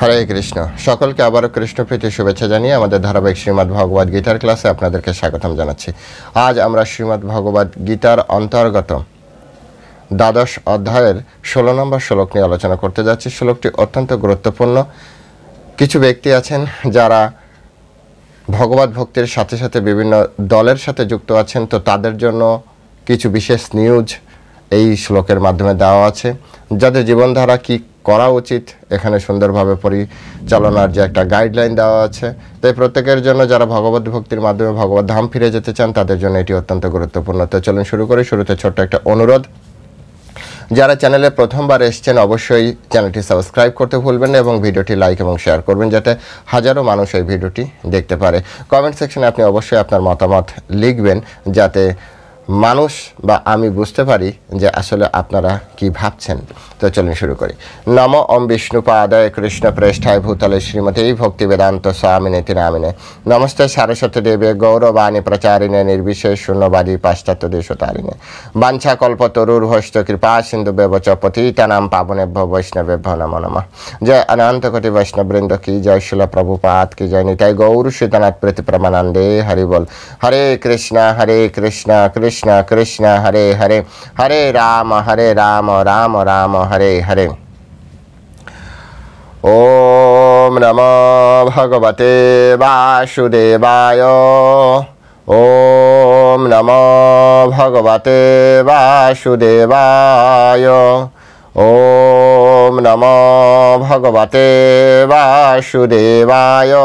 হরে কৃষ্ণ। সকলকে আবারও কৃষ্ণপ্রীতি শুভেচ্ছা জানিয়ে আমাদের ধারাবাহিক শ্রীমদ্ ভগবদ গীতার ক্লাসে আপনাদেরকে স্বাগতম জানাচ্ছি। আজ আমরা শ্রীমদ্ ভগবদ গীতার অন্তর্গত দ্বাদশ অধ্যায়ের 16 নম্বর শ্লোক নিয়ে আলোচনা করতে যাচ্ছি। শ্লোকটি অত্যন্ত গুরুত্বপূর্ণ। কিছু ব্যক্তি আছেন যারা ভগবত ভক্তির সাথে সাথে বিভিন্ন দলের সাথে যুক্ত আছেন, তো তাদের জন্য কিছু বিশেষ নিউজ এই শ্লোকের মাধ্যমে দেওয়া আছে। যাদের জীবনধারা কি করা উচিত এখানে সুন্দরভাবে পরিচালনার যে একটা গাইডলাইন দেওয়া আছে, তাই প্রত্যেকের জন্য যারা ভগবত ভক্তির মাধ্যমে ভগবত ধাম ফিরে যেতে চান তাদের জন্য এটি অত্যন্ত গুরুত্বপূর্ণ। তো চলুন শুরু করি। শুরুতে ছোট্ট একটা অনুরোধ, যারা চ্যানেলে প্রথমবার এসেছেন অবশ্যই চ্যানেলটি সাবস্ক্রাইব করতে ভুলবেন না এবং ভিডিওটি লাইক এবং শেয়ার করবেন যাতে হাজারো মানুষ এই ভিডিওটি দেখতে পারে। কমেন্ট সেকশনে আপনি অবশ্যই আপনার মতামত লিখবেন যাতে মানুষ বা আমি বুঝতে পারি যে আসলে আপনারা কি ভাবছেন। তো চলুন শুরু করি। নম ওম বিষ্ণুপাদায় কৃষ্ণ প্রেষ্ঠায় ভূতলে শ্রীমতী ভক্তি বেদান্ত স্বামিনে নামিনে নমস্তে সারস্বতী দেবে গৌরবাণী প্রচারিণে নির্বিশেষ শূন্যবাদী পাশ্চাত্য দেশতারিণে বাঞ্ছা কল্পতরুর্ভষ্ট কৃপা সিন্ধু ব্যবচ পতিতানাম পাবনেভ্য বৈষ্ণবেভ্য নমো নমঃ। জয় অনন্ত কোটি বৈষ্ণববৃন্দ কি জয়, শিল প্রভুপাদ কি জয়, নিতাই গৌর শ্রীতনাথ প্রীতি প্রমানন্দে হরি বল। হরে কৃষ্ণ কৃষ্ণ কৃষ্ণ হরে হরে, হরে রাম রাম রাম হরে হরে। ওম নমো ভগবতে বাসুদেবায়। ওম নমো ভগবতে বাসুদেবায়। ওম নমো ভগবতে বাসুদেবায়।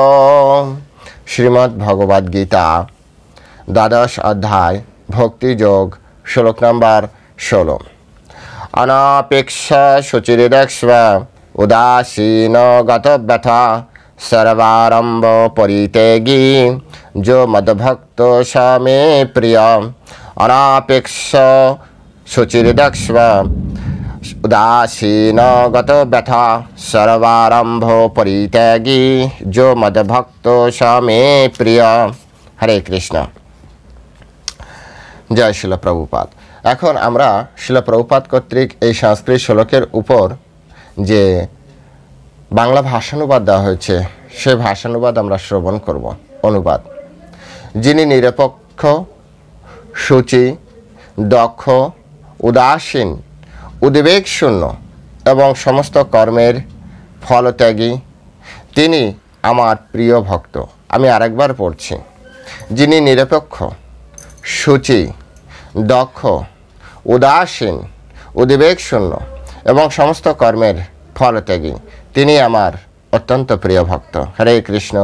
শ্রীমদ্ ভগবদ গীতা দ্বাদশ অধ্যায় ভক্তিযোগ শ্লোক নম্বর 16। অনাপেক্ষ শুচিরিদক্ষ্ম উদাসীন গতব্যথা সর্বারম্ভ পরিত্যাগী যো মদ্ভক্ত স মে প্রিয়। অনাপেক্ষ শুচিরিদক্ষ্ম উদাসীন গতব্যথা সর্বারম্ভ পরিত্যাগী যো মদ্ভক্ত স মে প্রিয়। হরে কৃষ্ণ। জয় শিল প্রভুপাদ। এখন আমরা শিল প্রভুপাদ কর্তৃক এই সংস্কৃত শ্লোকের উপর যে বাংলা ভাষানুবাদ দেওয়া হয়েছে সেই ভাষানুবাদ আমরা শ্রবণ করব। অনুবাদ: যিনি নিরপেক্ষ, সূচি, দক্ষ, উদাসীন, উদ্বেগ শূন্য এবং সমস্ত কর্মের ফলত্যাগী, তিনি আমার প্রিয় ভক্ত। আমি আরেকবার পড়ছি। যিনি নিরপেক্ষ, সূচি, দক্ষ, উদাসীন, উদ্বেগ শূন্য এবং সমস্ত কর্মের ফলত্যাগী, তিনি আমার অত্যন্ত প্রিয় ভক্ত। হরে কৃষ্ণ।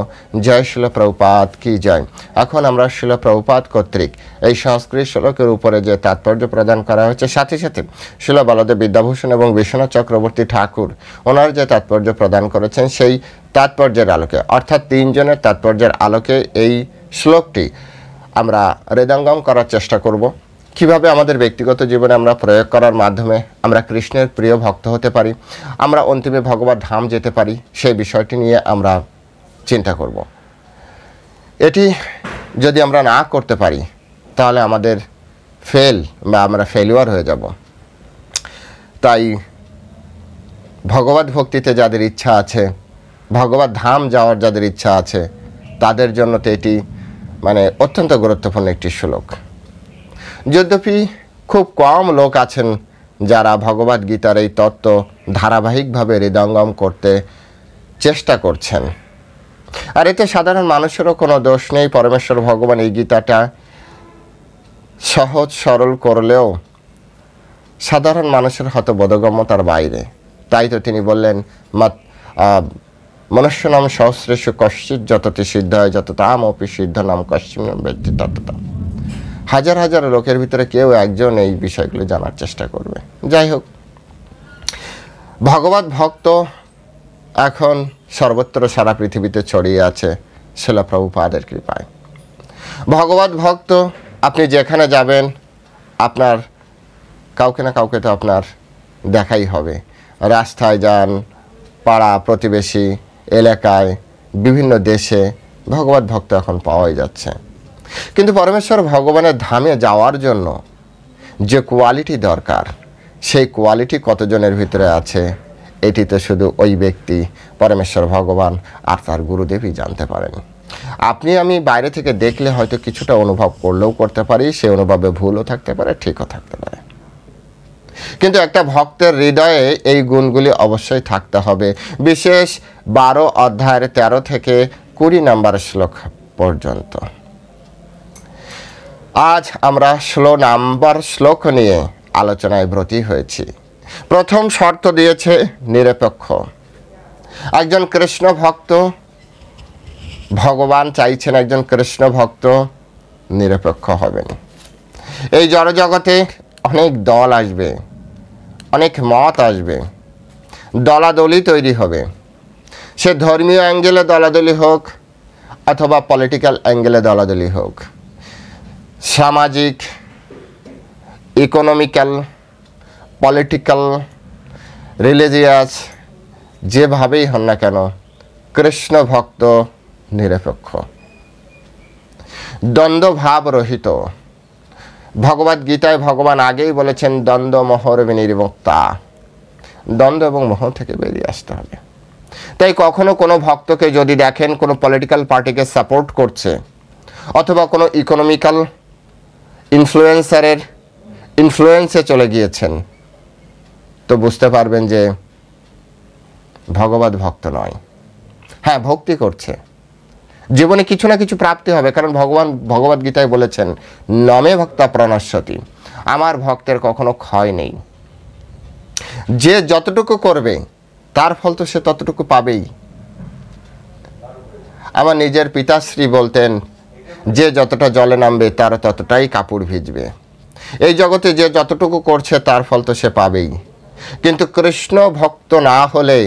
জয় শিল প্রভুপাদ কি জয়। এখন আমরা শিল প্রভুপাদ কর্তৃক এই সংস্কৃত শ্লোকের উপরে যে তাৎপর্য প্রদান করা হয়েছে, সাথে সাথে শিল বলদেব বিদ্যাভূষণ এবং বিশ্বনাথ চক্রবর্তী ঠাকুর ওনার যে তাৎপর্য প্রদান করেছেন সেই তাৎপর্যের আলোকে, অর্থাৎ তিনজনের তাৎপর্যের আলোকে এই শ্লোকটি আমরা হৃদয়ঙ্গম করার চেষ্টা করব। কিভাবে আমাদের ব্যক্তিগত জীবনে আমরা প্রয়োগ করার মাধ্যমে আমরা কৃষ্ণের প্রিয় ভক্ত হতে পারি, আমরা অন্তিমে ভগবত ধাম যেতে পারি, সেই বিষয়টি নিয়ে আমরা চিন্তা করব। এটি যদি আমরা না করতে পারি তাহলে আমাদের আমরা ফেলিওর হয়ে যাব। তাই ভগবত ভক্তিতে যাদের ইচ্ছা আছে, ভগবত ধাম যাওয়ার যাদের ইচ্ছা আছে, তাদের জন্য তো এটি অত্যন্ত গুরুত্বপূর্ণ একটি শ্লোক। যদ্যপি খুব কম লোক আছেন যারা ভগবদ গীতার এই তত্ত্ব ধারাবাহিকভাবে হৃদয়ঙ্গম করতে চেষ্টা করছেন, আর এতে সাধারণ মানুষেরও কোনো দোষ নেই। পরমেশ্বর ভগবান এই গীতাটা সহজ সরল করলেও সাধারণ মানুষের হয়তো বোধগম্যতার বাইরে। তাই তো তিনি বললেন, মনুষ্য নাম সহস্রেষু কশ্চিৎ যততি সিদ্ধ হয় যত তাম অপি সিদ্ধ নাম কশ্চিৎ ব্যক্তি তততা। হাজার হাজার লোকের ভিতরে কেউ একজন এই বিষয়গুলো জানার চেষ্টা করবে। যাই হোক, ভগবত ভক্ত এখন সর্বত্র সারা পৃথিবীতে ছড়িয়ে আছে শিল প্রভুপাদের কৃপায়। ভগবত ভক্ত আপনি যেখানে যাবেন আপনার কাউকে না কাউকে তো আপনার দেখাই হবে। রাস্তায় যান, পাড়া প্রতিবেশী এলাকায়, বিভিন্ন দেশে ভগবত ভক্ত এখন পাওয়াই যাচ্ছে। কিন্তু পরমেশ্বর ভগবানের ধামে যাওয়ার জন্য যে কোয়ালিটি দরকার সেই কোয়ালিটি কতজনের ভিতরে আছে এটি তো শুধু ওই ব্যক্তি, পরমেশ্বর ভগবান আর তার গুরুদেবই জানতে পারেন। আপনি আমি বাইরে থেকে দেখলে হয়তো কিছুটা অনুভব করলেও করতে পারি, সে অনুভবে ভুলও থাকতে পারে, ঠিকও থাকতে পারে। কিন্তু একটা ভক্তের হৃদয়ে এই গুণগুলি অবশ্যই থাকতে হবে। বিশেষ 12 অধ্যায়ের 13 থেকে 20 নম্বর শ্লোক পর্যন্ত। আজ আমরা 16 নম্বর শ্লোক নিয়ে আলোচনায় ব্রতী হয়েছি। প্রথম শর্ত দিয়েছে নিরপেক্ষ। একজন কৃষ্ণ ভক্ত, ভগবান চাইছেন একজন কৃষ্ণ ভক্ত নিরপেক্ষ হবেন। এই জড়জগতে অনেক দল আসবে, অনেক মত আসবে, দলাদলি তৈরি হবে। সে ধর্মীয় অ্যাঙ্গেলে দলাদলি হোক অথবা পলিটিক্যাল অ্যাঙ্গেলে দলাদলি হোক, সামাজিক, ইকোনমিক্যাল, পলিটিক্যাল, রিলিজিয়াস, যেভাবেই হন না কেন, কৃষ্ণ ভক্ত নিরপেক্ষ, দ্বন্দ্বভাব রহিত। ভগবদ গীতায় ভগবান আগেই বলেছেন দ্বন্দ্ব মোহর বিনির্মুক্তা, দ্বন্দ্ব এবং মোহ থেকে বেরিয়ে আসতে হবে। তাই কখনো কোনো ভক্তকে যদি দেখেন কোনো পলিটিক্যাল পার্টিকে সাপোর্ট করছে অথবা কোনো ইকোনমিক্যাল ইনফ্লুয়েন্সারের ইনফ্লুয়েন্সে চলে গিয়েছেন, তো বুঝতে পারবেন যে ভগবদ ভক্ত নয়। হ্যাঁ, ভক্তি করছে, জীবনে কিছু না কিছু প্রাপ্তি হবে, কারণ ভগবান ভগবদ গীতায় বলেছেন নমে ভক্তা প্রণশ্যতি, আমার ভক্তের কখনো ক্ষয় নেই। যে যতটুকু করবে তার ফল তো সে ততটুকু পাবেই। আমার নিজের পিতাশ্রী বলতেন যে যতটা জলে নামবে তার ততটাই কাপড় ভিজবে। এই জগতে যে যতটুকু করছে তার ফল তো সে পাবেই। কিন্তু কৃষ্ণ ভক্ত না হলে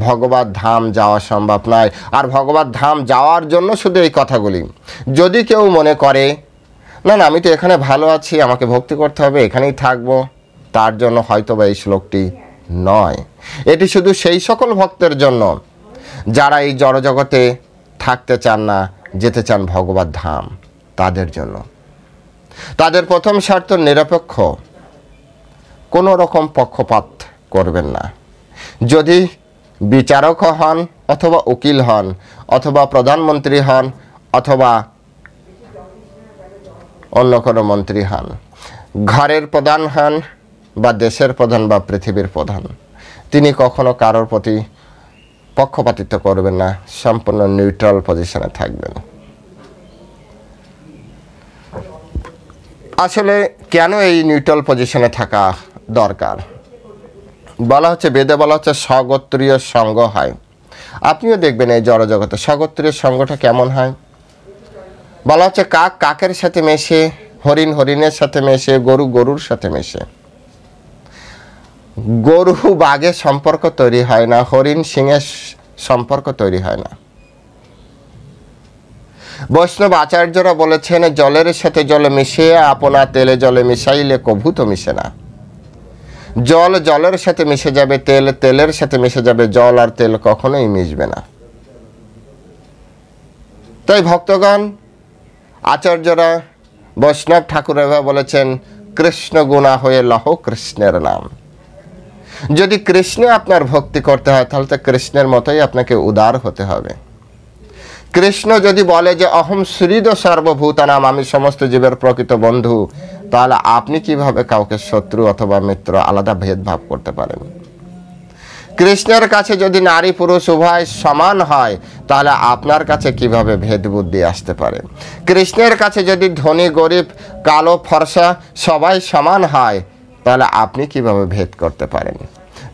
ভগবত ধাম যাওয়া সম্ভব নয়। আর ভগবত ধাম যাওয়ার জন্য শুধু এই কথাগুলি। যদি কেউ মনে করে না না আমি তো এখানে ভালো আছি, আমাকে ভক্তি করতে হবে, এখানেই থাকবো, তার জন্য হয়তো বা এই শ্লোকটি নয়। এটি শুধু সেই সকল ভক্তের জন্য যারা এই জড়জগতে থাকতে চান না, যেতে চান ভগবত ধাম, তাদের জন্য। তাদের প্রথম শর্ত নিরপেক্ষ, কোনো রকম পক্ষপাত করবেন না। যদি বিচারক হন অথবা উকিল হন অথবা প্রধানমন্ত্রী হন অথবা অন্য কোনো মন্ত্রী হন, ঘরের প্রধান হন বা দেশের প্রধান বা পৃথিবীর প্রধান, তিনি কখনো কারোর প্রতি পক্ষপাতিত্ব করবেন না, সম্পূর্ণ নিউট্রাল পজিশনে থাকবেন। আসলে কেন এই নিউট্রাল পজিশনে থাকা দরকার? বলা হচ্ছে, বেদে বলা হচ্ছে স্বগোত্রীয় সঙ্গ হয়। আপনিও দেখবেন এই জড়জগতে স্বগোত্রীয় সঙ্গটা কেমন হয়। বলা হচ্ছে কাক কাকের সাথে মেশে, হরিণ হরিণের সাথে মেশে, গরু গরুর সাথে মেশে। গরু বাঘের সম্পর্ক তৈরি হয় না, হরিণ সিংহের সম্পর্ক তৈরি হয় না। বৈষ্ণব আচার্যরা বলেছেন জলের সাথে জলে মিশিয়ে আপনা তেলে জলে মিশাইলে কভু তো মিশে না। জল জলের সাথে মিশে যাবে, তেল তেলের সাথে মিশে যাবে, জল আর তেল কখনোই মিশবে না। তাই ভক্তগণ, আচার্যরা, বৈষ্ণব ঠাকুরেরা বলেছেন কৃষ্ণ গুণা হয়ে লহ কৃষ্ণের নাম। যদি কৃষ্ণে আপনার ভক্তি করতে হয় তাহলে তো কৃষ্ণের মতোই আপনাকে উদার হতে হবে। কৃষ্ণ যদি বলে যে অহম শ্রীদ সর্বভূতানাম, আমি সমস্ত জীবের প্রকৃত বন্ধু, তাহলে আপনি কিভাবে কাউকে শত্রু অথবা মিত্র আলাদা ভেদভাব করতে পারেন? কৃষ্ণের কাছে যদি নারী পুরুষ উভয় সমান হয় তাহলে আপনার কাছে কিভাবে ভেদ বুদ্ধি আসতে পারে? কৃষ্ণের কাছে যদি ধনী গরিব কালো ফর্সা সবাই সমান হয় তাহলে আপনি কিভাবে ভেদ করতে পারেন?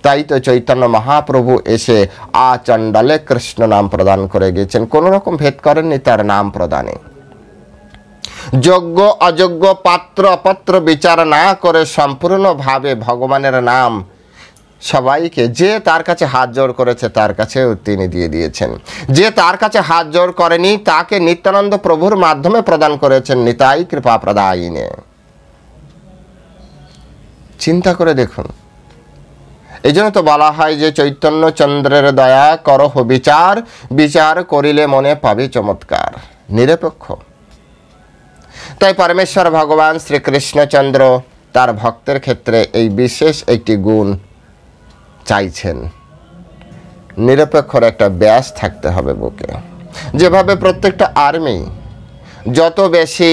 তাই তো চৈতন্য মহাপ্রভু এসে আচণ্ডালে কৃষ্ণ নাম প্রদান করে গিয়েছেন, কোনো রকম ভেদ করেননি তার নাম প্রদানে। যোগ্য অযোগ্য পাত্র অপাত্র বিচার না করে সম্পূর্ণভাবে ভগবানের নাম সবাইকে, যে তার কাছে হাত জোড় করেছে তার কাছেও তিনি দিয়ে দিয়েছেন। যে তার কাছে হাত জোড় করেনি তাকে নিত্যানন্দ প্রভুর মাধ্যমে প্রদান করেছেন নিতাই কৃপা প্রদায়িনে। চিন্তা করে দেখুন। এই জন্য তো বলা হয় যে চৈতন্য চন্দ্রের দয়া করহ বিচার, বিচার করিলে মনে পাবি চমৎকার। নিরপেক্ষ। তাই পরমেশ্বর ভগবান শ্রীকৃষ্ণচন্দ্র তার ভক্তের ক্ষেত্রে এই বিশেষ একটি গুণ চাইছেন। নিরপেক্ষর একটা ব্যাস থাকতে হবে বুকে। যেভাবে প্রত্যেকটা আর্মি যত বেশি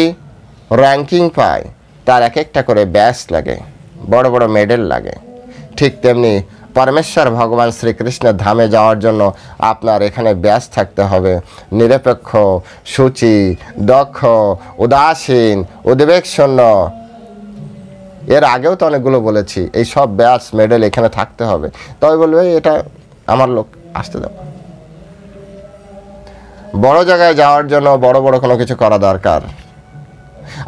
র্যাঙ্কিং পায় তার এক একটা করে ব্যাস লাগে, বড় বড় মেডেল লাগে, ঠিক তেমনি পরমেশ্বর ভগবান শ্রীকৃষ্ণের ধামে যাওয়ার জন্য আপনার এখানে ব্যাস থাকতে হবে, নিরপেক্ষ, সূচি, দক্ষ, উদাসীন, উদ্বেগশূন্য। এর আগেও তো অনেকগুলো বলেছি, এই সব ব্যাস মেডেল এখানে থাকতে হবে। তবে বলবে এটা আমার লোক, আসতে দাও। বড় জায়গায় যাওয়ার জন্য বড় বড় কোনো কিছু করা দরকার।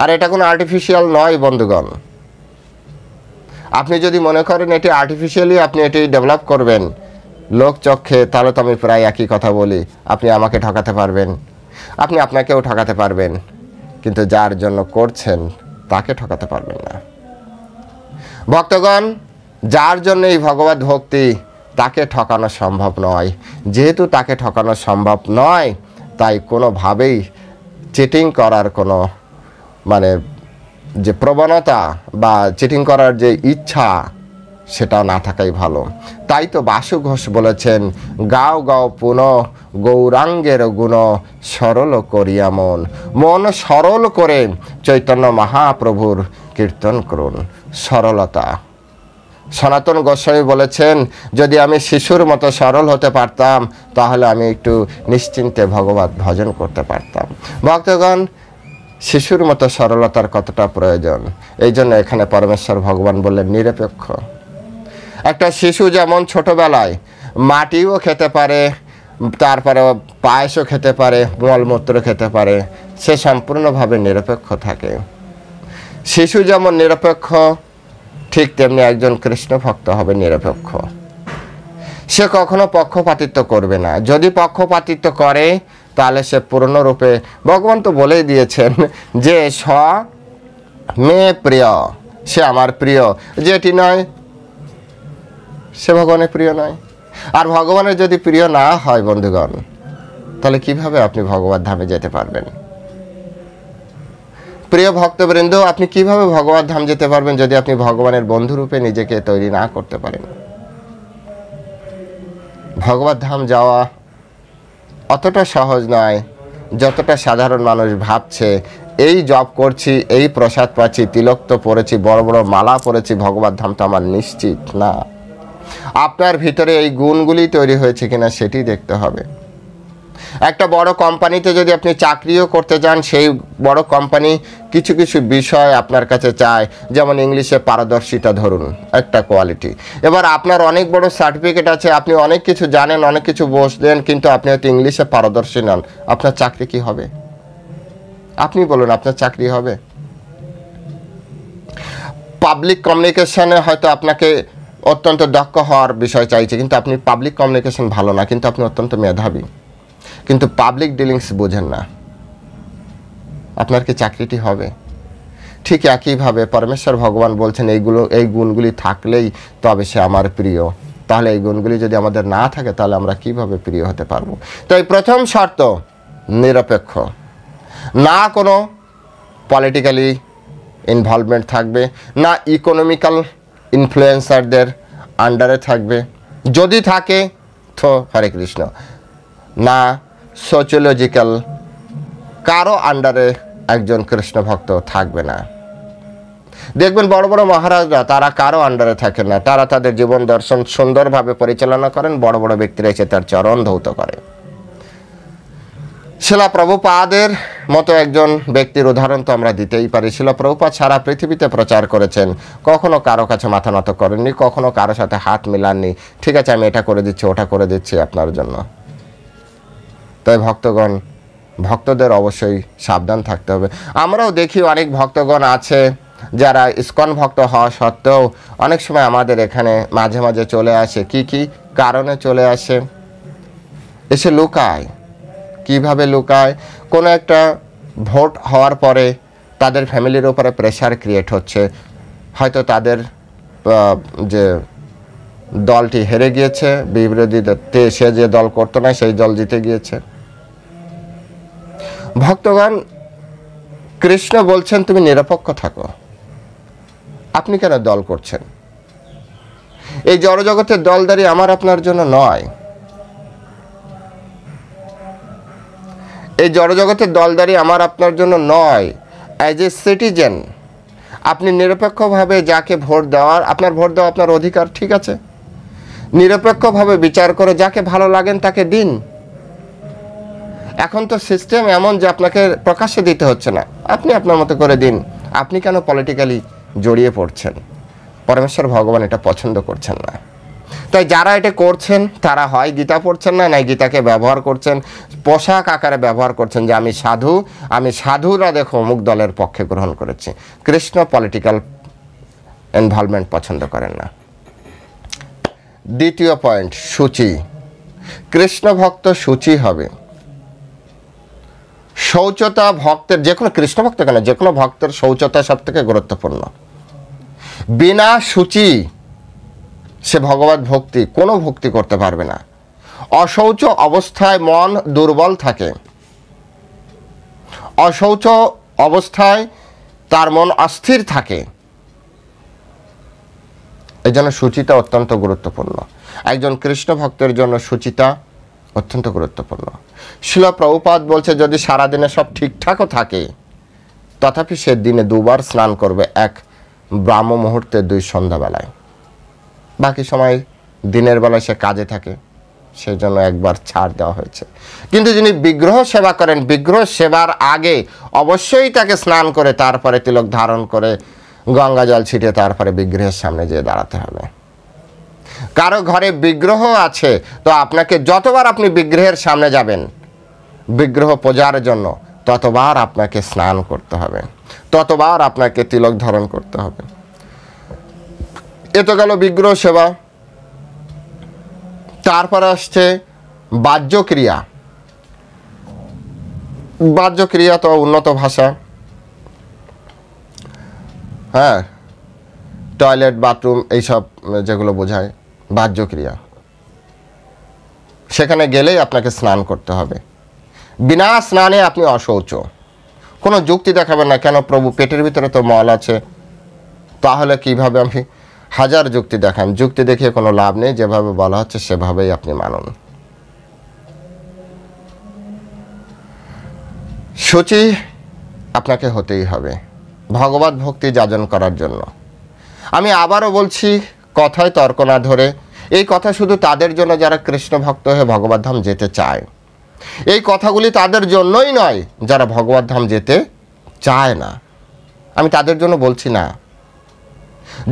আর এটা কোনো আর্টিফিশিয়াল নয় বন্ধুগণ। আপনি যদি মনে করেন এটি আর্টিফিশিয়ালি আপনি এটি ডেভেলপ করবেন লোক চক্ষে, তাহলে তো আমি প্রায় একই কথা বলি। আপনি আমাকে ঠকাতে পারবেন, আপনি আপনাকেও ঠকাতে পারবেন, কিন্তু যার জন্য করছেন তাকে ঠকাতে পারবেন না। ভক্তগণ, যার জন্য এই ভগবত ভক্তি, তাকে ঠকানো সম্ভব নয়। যেহেতু তাকে ঠকানো সম্ভব নয়, তাই কোনোভাবেই চিটিং করার কোনো যে প্রবণতা বা চিটিং করার যে ইচ্ছা, সেটা না থাকাই ভালো। তাই তো বাসু ঘোষ বলেছেন, গাও গাও পুনঃ গৌরাঙ্গের গুণ, সরল করিয়া মন। মন সরল করে চৈতন্য মহাপ্রভুর কীর্তন করুন। সরলতা। সনাতন গোস্বামী বলেছেন, যদি আমি শিশুর মতো সরল হতে পারতাম তাহলে আমি একটু নিশ্চিন্তে ভগবত ভজন করতে পারতাম। ভক্তগণ, শিশুর মতো সরলতার কতটা প্রয়োজন, এই জন্য এখানে পরমেশ্বর ভগবান বললেন নিরপেক্ষ। একটা শিশু যেমন ছোটবেলায় মাটিও খেতে পারে, তারপরে পায়েসও খেতে পারে, মলমূত্র খেতে পারে, সে সম্পূর্ণভাবে নিরপেক্ষ থাকে। শিশু যেমন নিরপেক্ষ, ঠিক তেমনি একজন কৃষ্ণ ভক্ত হবে নিরপেক্ষ। সে কখনো পক্ষপাতিত্ব করবে না। যদি পক্ষপাতিত্ব করে তাহলে সে পূর্ণরূপে, ভগবান তো বলেই দিয়েছেন যে স মে প্রিয়, সে আমার প্রিয়, যেটি নয় সে ভগবানের প্রিয় নয়। আর ভগবানের যদি প্রিয় না হয় বন্ধুগণ, তাহলে কিভাবে আপনি ভগবত ধামে যেতে পারবেন? প্রিয় ভক্তবৃন্দ, আপনি কিভাবে ভগবত ধাম যেতে পারবেন যদি আপনি ভগবানের বন্ধুরূপে নিজেকে তৈরি না করতে পারেন? ভগবত ধাম যাওয়া অতটা সহজ নয় যতটা সাধারণ মানুষ ভাবছে। এই জব করছি, এই প্রসাদ পাচ্ছি, তিলক তো পড়েছি, বড় বড় মালা পড়েছি, ভগবত ধাম তো আমার নিশ্চিত না। আপনার ভিতরে এই গুণগুলি তৈরি হয়েছে কিনা সেটি দেখতে হবে। একটা বড় কোম্পানিতে যদি আপনি চাকরিও করতে চান, সেই বড় কোম্পানি কিছু কিছু বিষয় আপনার কাছে চায়, যেমন ইংলিশে পারদর্শিতা ধরুন, একটা কোয়ালিটি। এবার আপনার অনেক বড় সার্টিফিকেট আছে, আপনি অনেক কিছু জানেন, অনেক কিছু বসলেন, কিন্তু আপনি হয়তো ইংলিশে পারদর্শী নন, আপনার চাকরি কি হবে? আপনি বলুন, আপনার চাকরি হবে? পাবলিক কমিউনিকেশনে হয়তো আপনাকে অত্যন্ত দক্ষ হওয়ার বিষয় চাইছে, কিন্তু আপনি পাবলিক কমিউনিকেশন ভালো না, কিন্তু আপনি অত্যন্ত মেধাবী, কিন্তু পাবলিক ডিলিংস বোঝেন না, আপনার কি চাকরিটি হবে? ঠিক একইভাবে পরমেশ্বর ভগবান বলছেন এই গুণগুলি থাকলেই তবে সে আমার প্রিয়। তাহলে এই গুণগুলি যদি আমাদের না থাকে তাহলে আমরা কিভাবে প্রিয় হতে পারবো? তাই প্রথম শর্ত নিরপেক্ষ, না কোনো পলিটিক্যালি ইনভলভমেন্ট থাকবে, না ইকোনমিক্যাল ইনফ্লুয়েন্সারদের আন্ডারে থাকবে, যদি থাকে তো হরে কৃষ্ণ, না সোশিওলজিক্যাল কারো আন্ডারে একজন কৃষ্ণ ভক্ত থাকবে না। দেখবেন বড় বড় মহারাজরা তারা কারো আন্ডারে থাকেন না, তারা তাদের জীবন দর্শন সুন্দরভাবে পরিচালনা করেন, বড় বড় ব্যক্তিরা এসে তার চরণ ধৌত করে। শিলা প্রভুপাদের মতো একজন ব্যক্তির উদাহরণ তো আমরা দিতেই পারি। শিলা প্রভুপাদ সারা পৃথিবীতে প্রচার করেছেন, কখনো কারো কাছে মাথা নত করেননি, কখনো কারো সাথে হাত মিলাননি, ঠিক আছে আমি এটা করে দিচ্ছি, ওটা করে দিচ্ছি আপনার জন্য। তাই ভক্তগণ, ভক্তদের অবশ্যই সাবধান থাকতে হবে। আমরাও দেখি অনেক ভক্তগণ আছে যারা ইসকন ভক্ত হওয়া সত্ত্বেও অনেক সময় আমাদের এখানে মাঝে মাঝে চলে আসে। কি কারণে চলে আসে? এসে লুকায়। কিভাবে লুকায়? কোনো একটা ভোট হওয়ার পরে তাদের ফ্যামিলির উপরে প্রেশার ক্রিয়েট হচ্ছে, হয়তো তাদের যে দলটি হেরে গিয়েছে, বিরোধীতে সে যে দল করতো না সেই দল জিতে গিয়েছে। ভক্তগণ, কৃষ্ণ বলছেন তুমি নিরপেক্ষ থাকো, আপনি কেন দল করছেন? এই জড়জগতের দলদারি আমার আপনার জন্য নয়। এই জড়জগতের দলদারি আমার আপনার জন্য নয়। অ্যাজ এ সিটিজেন আপনি নিরপেক্ষভাবে যাকে ভোট দেওয়ার, আপনার ভোট দেওয়া আপনার অধিকার, ঠিক আছে, নিরপেক্ষভাবে বিচার করে যাকে ভালো লাগেন তাকে দিন। এখন তো সিস্টেম এমন যে আপনাকে প্রকাশ্যে দিতে হচ্ছে না, আপনি আপনার মতো করে দিন। আপনি কেন পলিটিক্যালি জড়িয়ে পড়ছেন? পরমেশ্বর ভগবান এটা পছন্দ করছেন না। তাই যারা এটা করছেন তারা হয় গীতা পড়ছেন না, নাই গীতাকে ব্যবহার করছেন পোশাক আকারে ব্যবহার করছেন যে আমি সাধু, আমি সাধুরা দেখো অমুক দলের পক্ষে গ্রহণ করেছি। কৃষ্ণ পলিটিক্যাল ইনভলভমেন্ট পছন্দ করেন না। দ্বিতীয় পয়েন্ট, সূচি। কৃষ্ণ ভক্ত সূচি হবে। শৌচতা ভক্তের, যে কোনো কৃষ্ণ ভক্ত কেন, যে কোনো ভক্তের শৌচতা সব থেকে গুরুত্বপূর্ণ। বিনা সূচি সে ভগবত ভক্তি, কোনো ভক্তি করতে পারবে না। অশৌচ অবস্থায় মন দুর্বল থাকে, অশৌচ অবস্থায় তার মন অস্থির থাকে। এই জন্য সূচিতা অত্যন্ত গুরুত্বপূর্ণ। একজন কৃষ্ণ ভক্তের জন্য সূচিতা অত্যন্ত গুরুত্বপূর্ণ। শিল প্রভুপাদ বলছে যদি সারাদিনে সব ঠিকঠাকও থাকে তথাপি সে দিনে 2 বার স্নান করবে, এক ব্রাহ্ম মুহূর্তে 2 সন্ধ্যাবেলায়। বাকি সময় দিনের বেলায় সে কাজে থাকে, সেই জন্য একবার ছাড় দেওয়া হয়েছে। কিন্তু যিনি বিগ্রহ সেবা করেন, বিগ্রহ সেবার আগে অবশ্যই তাকে স্নান করে তারপরে তিলক ধারণ করে গঙ্গা জল ছিটিয়ে তারপরে বিগ্রহের সামনে যেয়ে দাঁড়াতে হবে। কারো ঘরে বিগ্রহ আছে তো আপনাকে যতবার আপনি বিগ্রহের সামনে যাবেন বিগ্রহ পূজার জন্য ততবার আপনাকে স্নান করতে হবে, ততবার আপনাকে তিলক ধারণ করতে হবে। এ তো গেল বিগ্রহ সেবা। তারপর আসছে বাহ্যক্রিয়া। বাহ্যক্রিয়া তো উন্নত ভাষা, হ্যাঁ, টয়লেট বাথরুম এইসব যেগুলো বোঝায় বাহ্যক্রিয়া, সেখানে গেলেই আপনাকে স্নান করতে হবে। বিনা স্নানে আপনি অশৌচ। কোনো যুক্তি দেখাবেন না, কেন প্রভু পেটের ভিতরে তো মল আছে, তাহলে কিভাবে? আমি হাজার যুক্তি দেখান, যুক্তি দেখিয়ে কোনো লাভ নেই। যেভাবে বলা হচ্ছে সেভাবেই আপনি মানুন। সূচি আপনাকে হতেই হবে ভগবত ভক্তি যাজন করার জন্য। আমি আবারও বলছি, কথায় তর্ক না ধরে, এই কথা শুধু তাদের জন্য যারা কৃষ্ণ ভক্ত হয়ে ভগবত ধাম যেতে চায়। এই কথাগুলি তাদের জন্যই নয় যারা ভগবত ধাম যেতে চায় না। আমি তাদের জন্য বলছি না।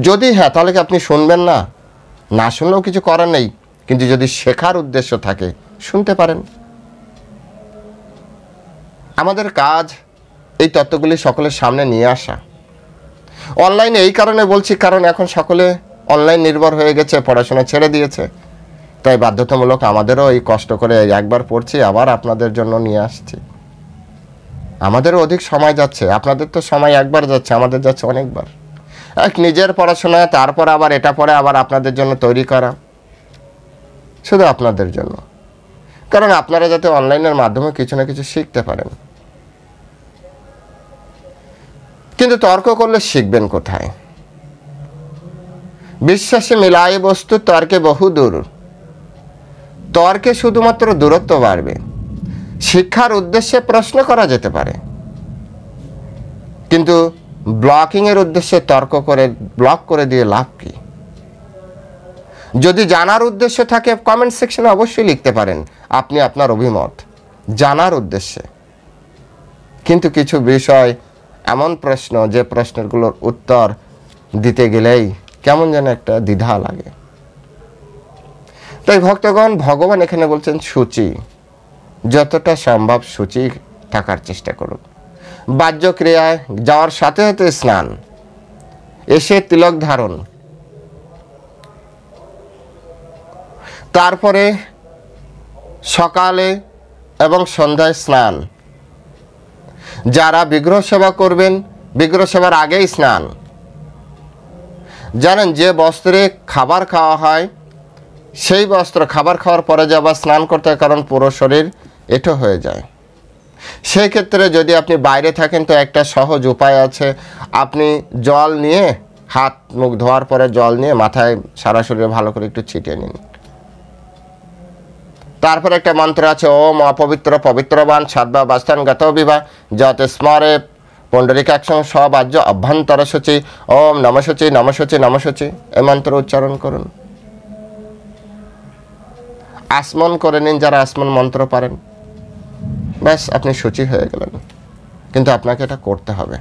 যদি হ্যাঁ, তাহলে কি আপনি শুনবেন না? না শুনলেও কিছু করার নেই, কিন্তু যদি শেখার উদ্দেশ্য থাকে শুনতে পারেন। আমাদের কাজ এই তত্ত্বগুলি সকলের সামনে নিয়ে আসা। অনলাইনে এই কারণে বলছি, কারণ এখন সকলে অনলাইন নির্ভর হয়ে গেছে, পড়াশোনা ছেড়ে দিয়েছে। তাই বাধ্যতামূলক আমাদেরও এই কষ্ট করে একবার পড়ছি আবার আপনাদের জন্য নিয়ে আসছি। আমাদেরও অধিক সময় যাচ্ছে, আপনাদের তো সময় একবার যাচ্ছে, আমাদের যাচ্ছে অনেকবার। এক নিজের পড়াশোনা, তারপর আবার এটা পরে আবার আপনাদের জন্য তৈরি করা, শুধু আপনাদের জন্য। কারণ আপনারা যাতে অনলাইনের মাধ্যমে কিছু না কিছু শিখতে পারেন। কিন্তু তর্ক করলে শিখবেন কোথায়? বিশ্বাসে মিলায় বস্তু তর্কে বহু দূর। তর্কে শুধুমাত্র দূরত্ব বাড়বে। শিক্ষার উদ্দেশ্যে প্রশ্ন করা যেতে পারে, কিন্তু ব্লকিংয়ের উদ্দেশ্যে তর্ক করে ব্লক করে দিয়ে লাভ কি? যদি জানার উদ্দেশ্য থাকে কমেন্ট সেকশনে অবশ্যই লিখতে পারেন আপনি আপনার অভিমত জানার উদ্দেশ্যে। কিন্তু কিছু বিষয় এমন প্রশ্ন, যে প্রশ্নগুলোর উত্তর দিতে গেলেই কেমন যেন একটা দ্বিধা লাগে। তাই ভক্তগণ, ভগবান এখানে বলছেন সূচি, যতটা সম্ভব সূচি থাকার চেষ্টা করুন। বাহ্যক্রিয়ায় যাওয়ার সাথে সাথে স্নান, এসে তিলক ধারণ, তারপরে সকালে এবং সন্ধ্যায় স্নান। যারা বিগ্রহ সেবা করবেন বিগ্রহ সেবার আগেই স্নান। জানেন, যে বস্ত্রে খাবার খাওয়া হয় সেই বস্ত্র খাবার খাওয়ার পরে যে আবার স্নান করতে হয়, কারণ পুরো শরীর এঁটো হয়ে যায়। সেই ক্ষেত্রে যদি আপনি বাইরে থাকেন তো একটা সহজ উপায় আছে, আপনি জল নিয়ে হাত মুখ ধোয়ার পরে জল নিয়ে মাথায় সারা শরীরে ভালো করে একটু ছিটিয়ে নিন। তারপরে একটা মন্ত্র আছে, ওম অপবিত্র পবিত্রবান সদ্বা বাস্তান গত বিভা যত স্মরে পুণ্ডরিকাক্ষং সবাজ্য অভ্যন্তর সূচি ওম নমসূচি নমসূচি নমসূচি এই মন্ত্র উচ্চারণ করুন। আসমন করে নিন যারা আসমন মন্ত্র পারেন, ব্যাস আপনি সূচি হয়ে গেলেন। কিন্তু আপনাকে এটা করতে হবে,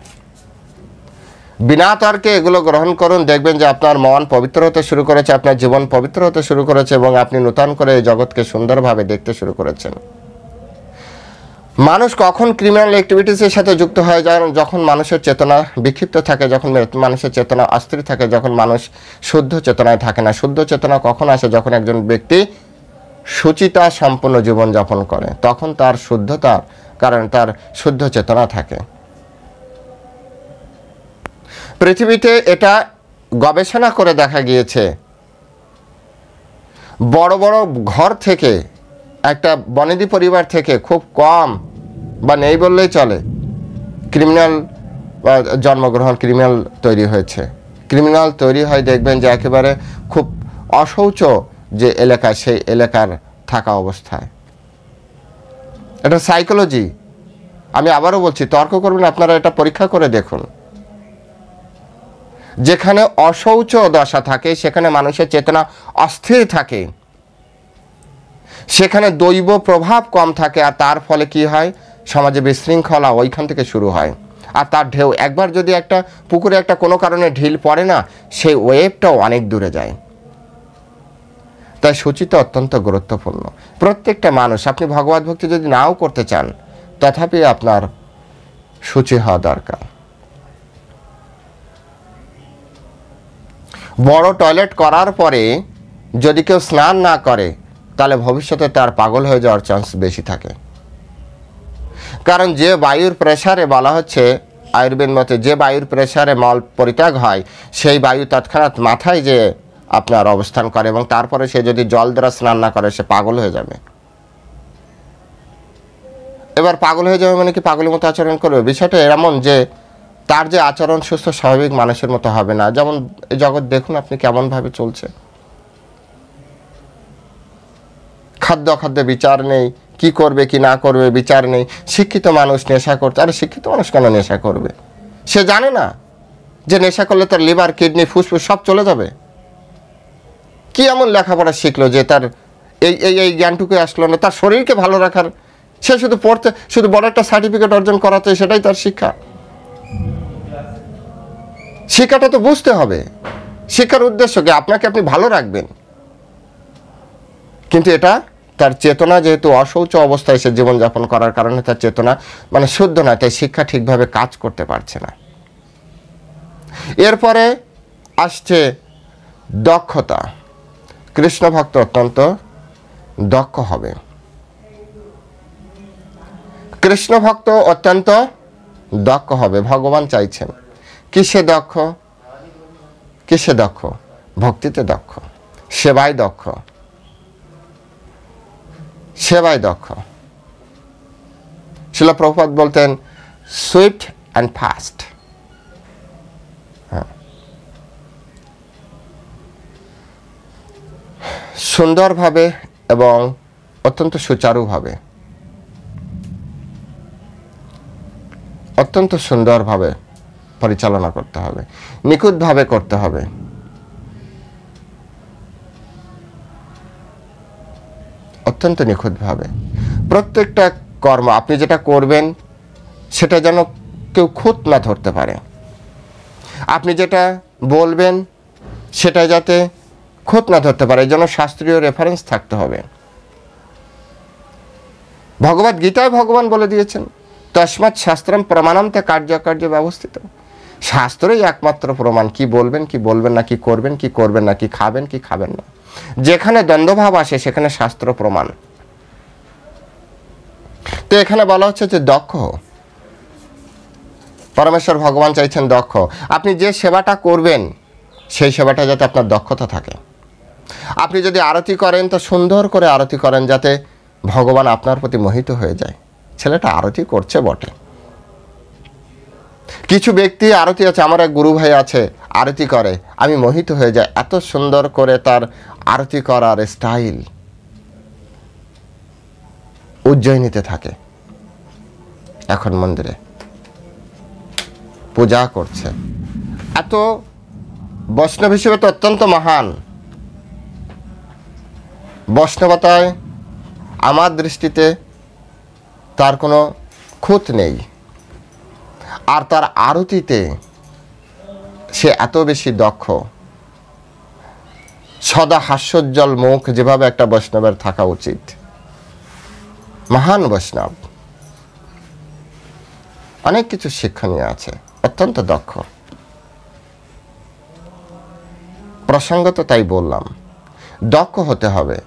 বিনা তর্কে এগুলো গ্রহণ করুন। দেখবেন যে আপনার মন পবিত্র হতে শুরু করেছে, আপনার জীবন পবিত্র হতে শুরু করেছে এবং আপনি নূতন করে এই জগৎকে সুন্দরভাবে দেখতে শুরু করেছেন। মানুষ কখন ক্রিমিনাল অ্যাক্টিভিটিসের সাথে যুক্ত হয়? যখন মানুষের চেতনা বিক্ষিপ্ত থাকে, যখন মানুষের চেতনা অস্থির থাকে, যখন মানুষ শুদ্ধ চেতনায় থাকে না। শুদ্ধ চেতনা কখন আসে? যখন একজন ব্যক্তি শুচিতা সম্পন্ন জীবনযাপন করে, তখন তার শুদ্ধতার কারণ তার শুদ্ধ চেতনা থাকে। পৃথিবীতে এটা গবেষণা করে দেখা গিয়েছে, বড় বড় ঘর থেকে, একটা বনেদি পরিবার থেকে খুব কম বা নেই বললেই চলে ক্রিমিনাল জন্মগ্রহণ, ক্রিমিনাল তৈরি হয়েছে। ক্রিমিনাল তৈরি হয় দেখবেন যে একেবারে খুব অশৌচ যে এলাকা, সেই এলাকার থাকা অবস্থায়। এটা সাইকোলজি। আমি আবারও বলছি, তর্ক করবেন, আপনারা এটা পরীক্ষা করে দেখুন। যেখানে অশৌচ দশা থাকে, সেখানে মানুষের চেতনা অস্থির থাকে, সেখানে দৈব প্রভাব কম থাকে, আর তার ফলে কি হয়? সমাজে বিশৃঙ্খলা ওইখান থেকে শুরু হয়। আর তার ঢেউ একবার যদি একটা পুকুরে একটা কোনো কারণে ঢিল পড়ে না, সেই ওয়েভটাও অনেক দূরে যায়। তাই শুচিতা অত্যন্ত গুরুত্বপূর্ণ। প্রত্যেকটা মানুষ, আপনি ভগবত ভক্তি যদি নাও করতে চান, তথাপি আপনার শুচি হওয়া দরকার। বড় টয়লেট করার পরে যদি কেউ স্নান না করে, তাহলে ভবিষ্যতে তার পাগল হয়ে যাওয়ার চান্স বেশি থাকে। কারণ যে বায়ুর প্রেসারে বলা হচ্ছে, আয়ুর্বেদ মতে যে বায়ুর প্রেসারে মল পরিত্যাগ হয়, সেই বায়ু তৎক্ষণাৎ মাথায় যে আপনার অবস্থান করে, এবং তারপরে সে যদি জল দ্বারা স্নান না করে, সে পাগল হয়ে যাবে। এবার পাগল হয়ে যাবে মানে কি? পাগলের মতো আচরণ করবে। বিষয়টা এমন যে তার যে আচরণ সুস্থ স্বাভাবিক মানুষের মতো হবে না। যেমন এই জগৎ দেখুন আপনি কেমনভাবে চলছে, খাদ্য অখাদ্যে বিচার নেই, কি করবে কি না করবে বিচার নেই। শিক্ষিত মানুষ নেশা করছে, আরে শিক্ষিত মানুষ কেন নেশা করবে? সে জানে না যে নেশা করলে তার লিভার, কিডনি, ফুসফুস সব চলে যাবে। কি এমন লেখাপড়া শিখলো যে তার এই এই এই জ্ঞানটুকু আসলো না? তার শরীরকে ভালো রাখার, সে শুধু পড়তে, শুধু বড় একটা সার্টিফিকেট অর্জন করাতে, সেটাই তার শিক্ষা। শিক্ষাটা তো বুঝতে হবে। শিক্ষার উদ্দেশ্য কি? আপনাকে আপনি ভালো রাখবেন। কিন্তু এটা তার চেতনা যেহেতু অশৌচ অবস্থায় সে জীবনযাপন করার কারণে তার চেতনা মানে শুদ্ধ নয়, তাই শিক্ষা ঠিকভাবে কাজ করতে পারছে না। এরপরে আসছে দক্ষতা। কৃষ্ণ ভক্ত অত্যন্ত দক্ষ হবে। কৃষ্ণ ভক্ত অত্যন্ত দক্ষ হবে, ভগবান চাইছেন। কিসে দক্ষ? কিসে দক্ষ? ভক্তিতে দক্ষ, সেবায় দক্ষ, সেবায় দক্ষ। শিলা প্রভুপাদ বলতেন সুইফট অ্যান্ড ফাস্ট। সুন্দরভাবে এবং অত্যন্ত সুচারুভাবে, অত্যন্ত সুন্দরভাবে পরিচালনা করতে হবে, নিখুঁতভাবে করতে হবে। অত্যন্ত নিখুঁতভাবে প্রত্যেকটা কর্ম আপনি যেটা করবেন সেটা যেন কেউ খুঁত না ধরতে পারে। আপনি যেটা বলবেন সেটা যাতে খুঁত না ধরতে পারে, এই জন্য শাস্ত্রীয় রেফারেন্স থাকতে হবে। ভগবদ গীতায় ভগবান বলে দিয়েছেন, তস্মাৎ শাস্ত্রম প্রমাণম তে কার্য ব্যবস্থিত। শাস্ত্রই একমাত্র প্রমাণ, কি বলবেন কি বলবেন না, কি করবেন কি করবেন না, কি খাবেন কি খাবেন না। যেখানে দ্বন্দ্বভাব আসে সেখানে শাস্ত্র প্রমাণ। তো এখানে বলা হচ্ছে যে দক্ষ, পরমেশ্বর ভগবান চাইছেন দক্ষ। আপনি যে সেবাটা করবেন সেই সেবাটা যাতে আপনার দক্ষতা থাকে। আপনি যদি আরতি করেন তো সুন্দর করে আরতি করেন, যাতে ভগবান আপনার প্রতি মোহিত হয়ে যায়। ছেলেটা আরতি করছে বটে। কিছু ব্যক্তি আরতি আছে, আমার এক গুরু ভাই আছে, আরতি করে, আমি মোহিত হয়ে যাই, এত সুন্দর করে তার আরতি করার স্টাইল। উজ্জয়িনীতে থাকে, এখন মন্দিরে পূজা করছে। এত বৈষ্ণব হিসেবে তো অত্যন্ত মহান। বৈষ্ণবতায় আমার দৃষ্টিতে তার কোনো খুঁত নেই। আর তার আরতিতে সে এত বেশি দক্ষ, সদা হাস্যোজ্জ্বল মুখ যেভাবে একটা বৈষ্ণবের থাকা উচিত। মহান বৈষ্ণব, অনেক কিছু শিক্ষণীয় আছে, অত্যন্ত দক্ষ। প্রসঙ্গত তাই বললাম, দক্ষ হতে হবে।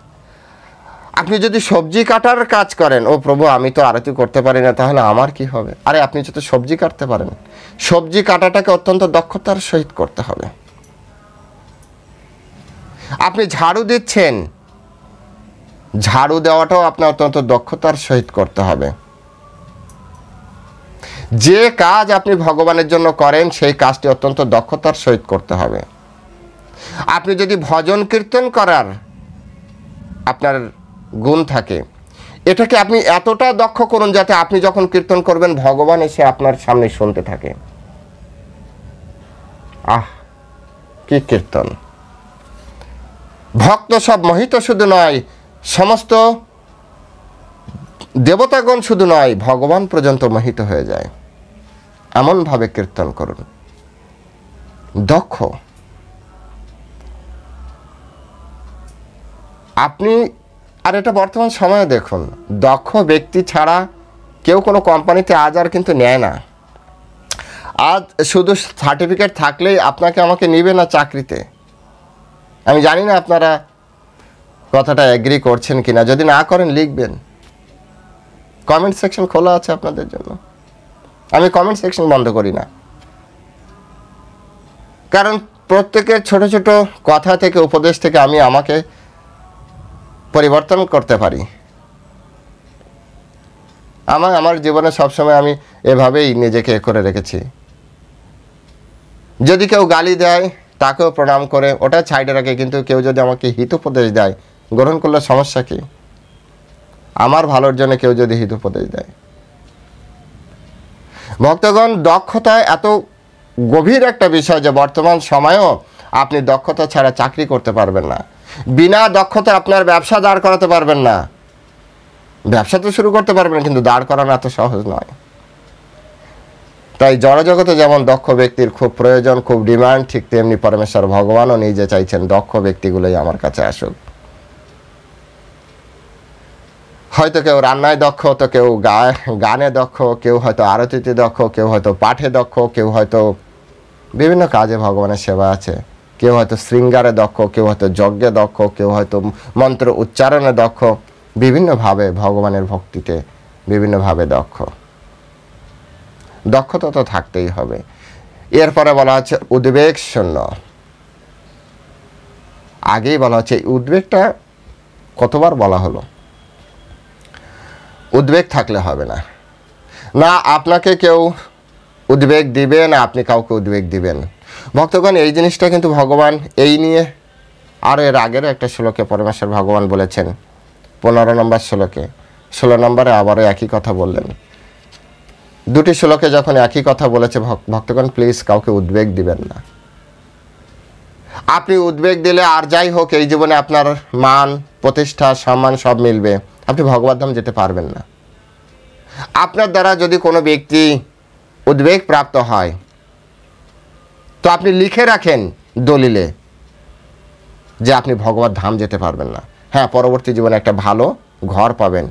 আপনি যদি সবজি কাটার কাজ করেন, ও প্রভু আমি তো আরতি করতে পারি না, তাহলে আমার কি হবে? আরে আপনি যদি সবজি কাটতে পারেন, সবজি কাটাটাকে অত্যন্ত দক্ষতার সহিত করতে হবে। আপনি ঝাড়ু দিচ্ছেন, ঝাড়ু দেওয়াটাও আপনার অত্যন্ত দক্ষতার সহিত করতে হবে। যে কাজ আপনি ভগবানের জন্য করেন সেই কাজটি অত্যন্ত দক্ষতার সহিত করতে হবে। আপনি যদি ভজন কীর্তন করার আপনার গুণ থাকে, এটাকে আপনি এতটা দক্ষ করুন যাতে আপনি যখন কীর্তন করবেন ভগবান এসে আপনার সামনে শুনতে থাকে। আহ, কি কীর্তন! ভক্ত সব মোহিত শুধু নয়, সমস্ত দেবতাগণ শুধু নয়, ভগবান পর্যন্ত মোহিত হয়ে যায়। এমনভাবে কীর্তন করুন, দক্ষ। আপনি আর এটা বর্তমান সময়ে দেখুন, দক্ষ ব্যক্তি ছাড়া কেউ কোনো কোম্পানিতে আজ আর কিন্তু নেয় না। আজ শুধু সার্টিফিকেট থাকলেই আপনাকে আমাকে নিবে না চাকরিতে। আমি জানি না আপনারা কথাটা এগ্রি করছেন কিনা। যদি না করেন লিখবেন, কমেন্ট সেকশন খোলা আছে আপনাদের জন্য। আমি কমেন্ট সেকশন বন্ধ করি না, কারণ প্রত্যেকের ছোট ছোট কথা থেকে, উপদেশ থেকে আমি আমাকে পরিবর্তন করতে পারি। আমার জীবনে সবসময় আমি এভাবেই নিজেকে করে রেখেছি। যদি কেউ গালি দেয় তাকেও প্রণাম করে ওটা সাইডে রাখে, কিন্তু কেউ যদি আমাকে হিতোপদেশ দেয় গ্রহণ করলে সমস্যা কি? আমার ভালোর জন্য কেউ যদি হিতোপদেশ দেয়। ভক্তগণ, দক্ষতা এত গভীর একটা বিষয় যে বর্তমান সময়েও আপনি দক্ষতা ছাড়া চাকরি করতে পারবেন না। বিনা দক্ষতা আপনার ব্যবসা দাঁড় করাতে পারবেন না। ব্যবসা তো শুরু করতে পারবেন, কিন্তু দাঁড় করানো এত সহজ নয়। তাই জড়জগতে যেমন দক্ষ ব্যক্তির খুব প্রয়োজন, খুব ডিমান্ড, ঠিক তেমনি পরমেশ্বর ভগবানও নিজে চাইছেন দক্ষ ব্যক্তিগুলোই আমার কাছে আসুক। হয়তো কেউ রান্নায় দক্ষ, তো কেউ গানে দক্ষ, কেউ হয়তো আরতিতে দক্ষ, কেউ হয়তো পাঠে দক্ষ, কেউ হয়তো বিভিন্ন কাজে ভগবানের সেবা আছে, কেউ হয়তো শৃঙ্গারে দক্ষ, কেউ হয়তো যজ্ঞে দক্ষ, কেউ হয়তো মন্ত্র উচ্চারণে দক্ষ। বিভিন্নভাবে ভগবানের ভক্তিতে বিভিন্নভাবে দক্ষ। দক্ষতা তো থাকতেই হবে। এরপরে বলা হচ্ছে উদ্বেগ শূন্য। আগেই বলা হচ্ছে এই উদ্বেগটা কতবার বলা হলো। উদ্বেগ থাকলে হবে না, না আপনাকে কেউ উদ্বেগ দিবে, না আপনি কাউকে উদ্বেগ দিবেন। ভক্তগণ, এই জিনিসটা কিন্তু ভগবান এই নিয়ে আর এর আগের একটা শ্লোকে পরমেশ্বর ভগবান বলেছেন, 15 নম্বর শ্লোকে। 16 নম্বরে আবারও একই কথা বললেন। দুটি শ্লোকে যখন একই কথা বলেছে, ভক্তগণ প্লিজ কাউকে উদ্বেগ দিবেন না। আপনি উদ্বেগ দিলে আর যাই হোক এই জীবনে আপনার মান, প্রতিষ্ঠা, সম্মান সব মিলবে, আপনি ভগবত ধাম যেতে পারবেন না। আপনার দ্বারা যদি কোনো ব্যক্তি উদ্বেগ প্রাপ্ত হয়, তো আপনি লিখে রাখেন দলিলে যে আপনি ভগবত ধাম যেতে পারবেন না। হ্যাঁ, পরবর্তী জীবনে একটা ভালো ঘর পাবেন।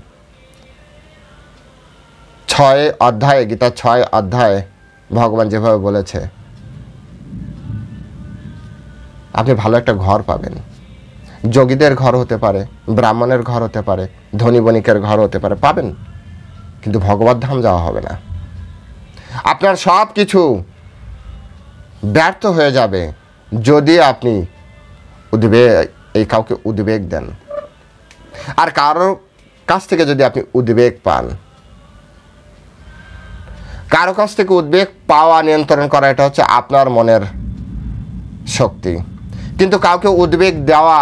6 অধ্যায়ে, গীতা 6 অধ্যায়ে ভগবান যেভাবে বলেছে, আপনি ভালো একটা ঘর পাবেন। যোগীদের ঘর হতে পারে, ব্রাহ্মণের ঘর হতে পারে, ধনী বণিকের ঘর হতে পারে, পাবেন, কিন্তু ভগবত ধাম যাওয়া হবে না। আপনার সব কিছু ব্যর্থ হয়ে যাবে যদি আপনি কাউকে উদ্বেগ দেন। আর কারোর কাছ থেকে যদি আপনি উদ্বেগ পান, কারো কাছ থেকে উদ্বেগ পাওয়া, নিয়ন্ত্রণ করা, এটা হচ্ছে আপনার মনের শক্তি। কিন্তু কাউকে উদ্বেগ দেওয়া